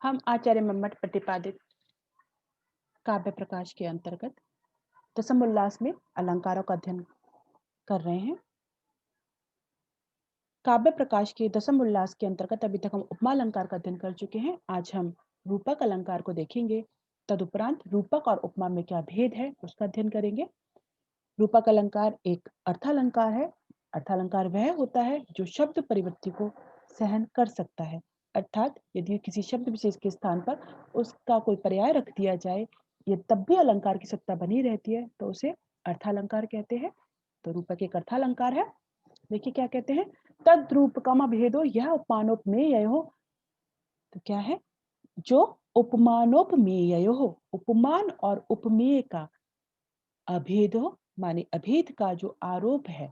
हम आचार्य मम्मट प्रतिपादित काव्य प्रकाश के अंतर्गत दसम उल्लास में अलंकारों का अध्ययन कर रहे हैं। काव्य प्रकाश के दसम उल्लास के अंतर्गत अभी तक हम उपमा अलंकार का अध्ययन कर चुके हैं। आज हम रूपक अलंकार को देखेंगे। तदुपरांत रूपक और उपमा में क्या भेद है उसका अध्ययन करेंगे। रूपक अलंकार एक अर्थालंकार है। अर्थालंकार वह होता है जो शब्द परिवृत्ति को सहन कर सकता है, अर्थात यदि किसी शब्द विशेष के स्थान पर उसका कोई पर्याय रख दिया जाए ये तब भी अलंकार की सत्ता बनी रहती है तो उसे अर्थालंकार कहते हैं। तो रूपक एक अर्थालंकार है। देखिए क्या कहते हैं, तद्रूपकम भेदो यह उपमानोपमेय हो। तो क्या है, जो उपमानोपमेय हो, उपमान और उपमेय का अभेद हो, माने अभेद का जो आरोप है,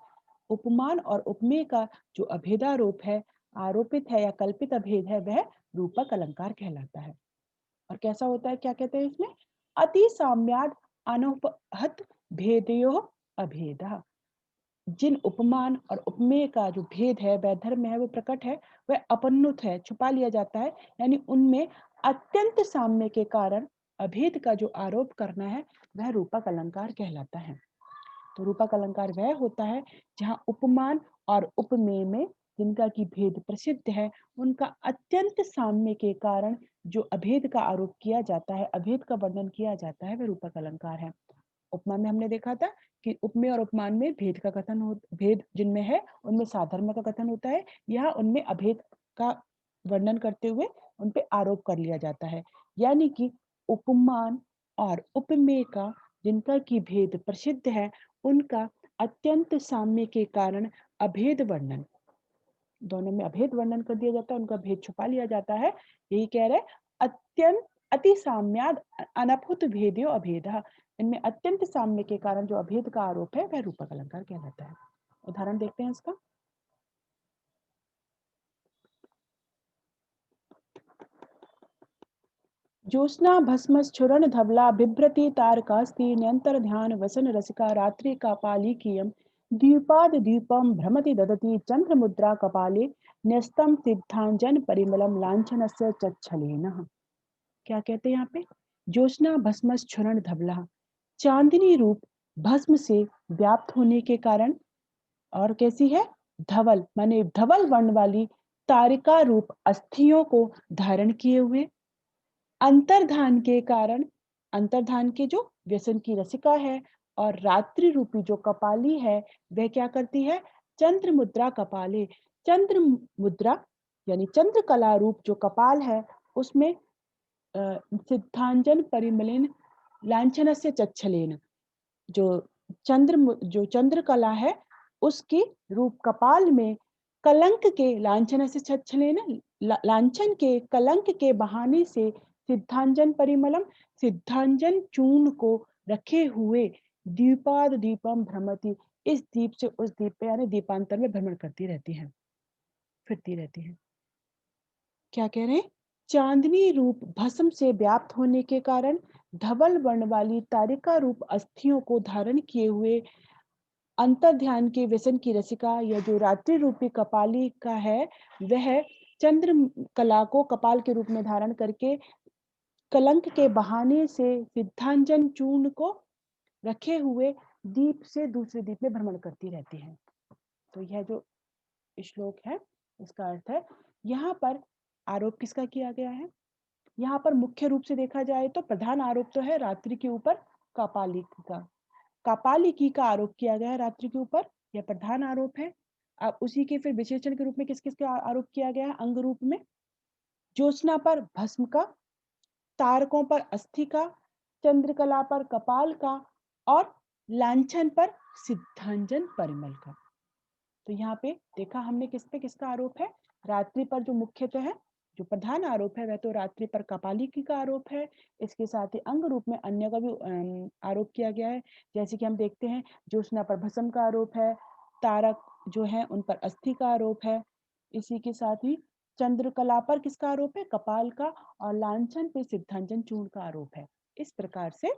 उपमान और उपमेय का जो अभेदारोप है, आरोपित है या कल्पित अभेद है, वह रूपक अलंकार कहलाता है। और कैसा होता है, क्या कहते हैं इसमें, अति साम्याद अनुपहत भेदयो अभेदा। जिन उपमान और उपमेय का जो भेद है, वह धर्म है, वो प्रकट है, वह अपनुत है, छुपा लिया जाता है, यानी उनमें अत्यंत साम्य के कारण अभेद का जो आरोप करना है वह रूपक अलंकार कहलाता है। तो रूपक अलंकार वह होता है जहाँ उपमान और उपमेय में जिनका की भेद प्रसिद्ध है, उनका अत्यंत साम्य के कारण जो अभेद का आरोप किया जाता है, अभेद का वर्णन किया जाता है, वह रूपक अलंकार है। उपमा में हमने देखा था कि उपमेय और उपमान में भेद का कथन हो, भेद जिनमें है उनमें साधर्म्य का कथन होता है, यहाँ उनमें अभेद का वर्णन करते हुए उन पे आरोप कर लिया जाता है। यानी कि उपमान और उपमेय का जिनका की भेद प्रसिद्ध है, उनका अत्यंत साम्य के कारण अभेद वर्णन, दोनों में अभेद वर्णन कर दिया जाता है, उनका भेद छुपा लिया जाता है। यही कह रहे, अत्यंत अति साम्याद अनभूत भेदयो अभेद। इनमें अत्यंत साम्य के कारण जो अभेद का आरोप है वह रूपक अलंकार कहलाता है। उदाहरण देखते हैं इसका। ज्योत्स्ना भस्म स्फुरन धवला बिभ्रति तारकास्ति नियंतर ध्यान वसन रसिका रात्रि कापाली कियम द्वीपाद द्वीपम भ्रमति ददति चंद्र मुद्रा कपाले न्यस्तम सिद्धांजन परिमलम लांछनस्य चच्छलेन। क्या कहते हैं यहाँ पे, ज्योत्स्ना भस्म स्फुरन धवला, चांदनी रूप भस्म से व्याप्त होने के कारण, और कैसी है, धवल माने धवल वर्ण वाली तारिका रूप अस्थियों को धारण किए हुए, अंतर्धान के कारण, अंतर्धान के जो व्यसन की रसिका है, और रात्रि रूपी जो कपाली है वह क्या करती है, चंद्र मुद्रा कपाले, चंद्र मुद्रा यानी चंद्र कला रूप जो कपाल है उसमें सिद्धांजन परिमलिन लांछन से चच्छलेन, जो जो चंद्र कला है उसकी रूप कपाल में कलंक के लांछन से छछलेन, लांछन के कलंक के बहाने से सिद्धांजन परिमलम, सिद्धांजन चूर्ण को रखे हुए द्वीपाद दीपम भ्रमति, इस द्वीप से उस द्वीप पे यानी दीपांतर में भ्रमण करती रहती है, फिरती रहती है। क्या कह रहे हैं, चांदनी रूप भस्म से व्याप्त होने के कारण धवल वर्ण वाली तारिका रूप अस्थियों को धारण किए हुए अंतर ध्यान के व्यसन की रसिका या जो रात्रि रूपी कपाली का है, वह चंद्र कला को कपाल के रूप में धारण करके कलंक के बहाने से सिद्धांजन चूर्ण को रखे हुए दीप से दूसरे दीप में भ्रमण करती रहती है। तो यह जो श्लोक है इसका अर्थ है, यहाँ पर आरोप किसका किया गया है, यहाँ पर मुख्य रूप से देखा जाए तो प्रधान आरोप तो है रात्रि के ऊपर कापालिकी का, कापालिकी का आरोप किया गया है रात्रि के ऊपर, यह प्रधान आरोप है। अब उसी के फिर विशेषण के रूप में किस किस का आरोप किया गया है, अंग रूप में ज्योत्स्ना पर भस्म का, तारकों पर अस्थि का, चंद्रकला पर कपाल का, और लांछन पर सिद्धांजन परिमल का। तो यहाँ पे देखा हमने किस पे किसका आरोप है, रात्रि पर जो मुख्यतः है, जो प्रधान आरोप है वह तो रात्रि पर कपालिकी का आरोप है। इसके साथ ही अंग रूप में अन्य का भी आरोप किया गया है, जैसे कि हम देखते हैं ज्योत्स्ना पर भस्म का आरोप है, तारक जो है उन पर अस्थि का आरोप है, इसी के साथ ही चंद्रकला पर किसका आरोप है, कपाल का, और लांछन पे सिद्धांजन चूर्ण का आरोप है। इस प्रकार से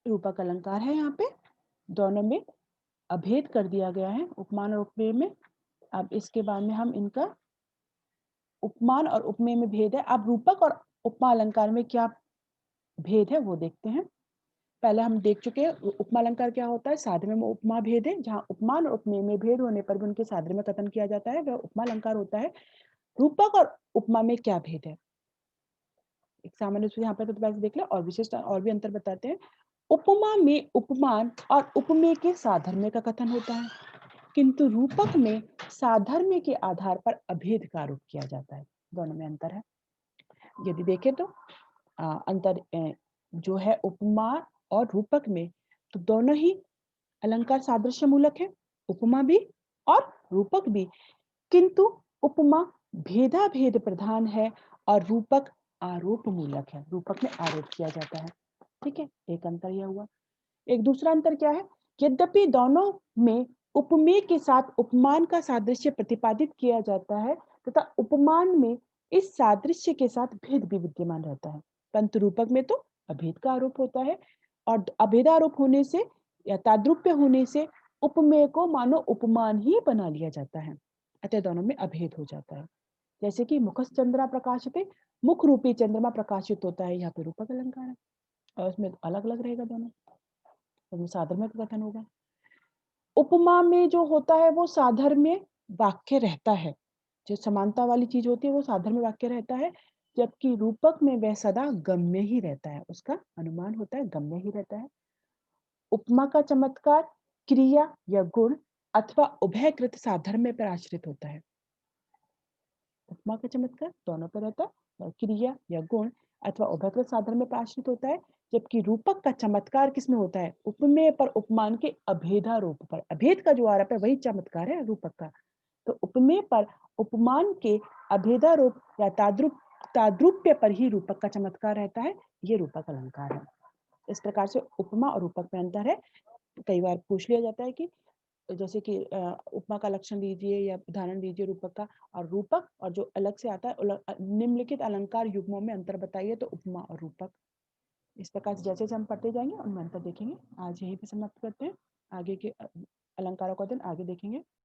रूपक अलंकार है, यहाँ पे दोनों में अभेद कर दिया गया है, उपमान और उपमेय में। अब इसके बाद में हम इनका उपमान और उपमेय में भेद है। अब रूपक और उपमा अलंकार में क्या भेद है वो देखते हैं। पहले हम देख चुके हैं उपमा अलंकार क्या होता है, साधर्म्य में उपमा भेद है, जहां उपमान और उपमेय में भेद होने पर भी उनके साधर्म्य में कथन किया जाता है, वह उपमा अलंकार होता है। रूपक और उपमा में क्या भेद है, एक सामान्य रूप से यहाँ पे तो देख ले, और विशिष्ट और भी अंतर बताते हैं। उपमा में उपमान और उपमेय के साधर्म्य का कथन होता है, किंतु रूपक में साधर्म्य के आधार पर अभेद का आरोप किया जाता है। दोनों में अंतर है। यदि देखें तो अंतर जो है उपमा और रूपक में, तो दोनों ही अलंकार सादृश्य मूलक है, उपमा भी और रूपक भी, किंतु उपमा भेदा भेद प्रधान है और रूपक आरोप मूलक है, रूपक में आरोप किया जाता है। ठीक है, एक अंतर यह हुआ। एक दूसरा अंतर क्या है, यद्यपि दोनों में उपमेय के साथ उपमान का सादृश्य प्रतिपादित किया जाता है तथा उपमान में इस सादृश्य के साथ भेद भी विद्यमान रहता है, परंतु रूपक में तो अभेद का आरोप होता है, और अभेदारोप होने से या ताद्रुप्य होने से उपमेय को मानो उपमान ही बना लिया जाता है, अतः दोनों में अभेद हो जाता है। जैसे कि मुखश्चंद्रा प्रकाशिते, मुख रूपी चंद्रमा प्रकाशित होता है, यहाँ पे रूपक अलंकार है, और उसमें अलग अलग रहेगा दोनों, उसमें साधर्म्य का कथन होगा। उपमा में जो होता है वो साधर्म्य वाक्य रहता है, जो समानता वाली चीज होती है वो साधर्म्य वाक्य रहता है, जबकि रूपक में वह सदा गम्य ही रहता है, उसका अनुमान होता है गम्य ही रहता है। उपमा का चमत्कार क्रिया या गुण अथवा उभयकृत साधर्म्य पर आश्रित होता है। उपमा का चमत्कार दोनों पर रहता है, क्रिया या गुण अथवा उभयकृत साधर्म्य पर आश्रित होता है, जबकि रूपक का चमत्कार किसमें होता है, उपमेय पर उपमान के अभेदारोप पर, अभेद का जो आरोप है वही चमत्कार है रूपक का। तो उपमेय पर उपमान के अभेदारोप या ताद्रुप्य पर ही रूपक का चमत्कार रहता है, ये रूपक अलंकार है। इस प्रकार से उपमा और रूपक में अंतर है। कई बार पूछ लिया जाता है कि जैसे कि उपमा का लक्षण दीजिए या उदाहरण दीजिए रूपक का, और रूपक और जो अलग से आता है निम्नलिखित अलंकार युग्मों में अंतर बताइए, तो उपमा और रूपक। इस प्रकार से जैसे हम पढ़ते जाएंगे उनमें अंतर देखेंगे। आज यहीं पे समाप्त करते हैं, आगे के अलंकारों का दिन आगे देखेंगे।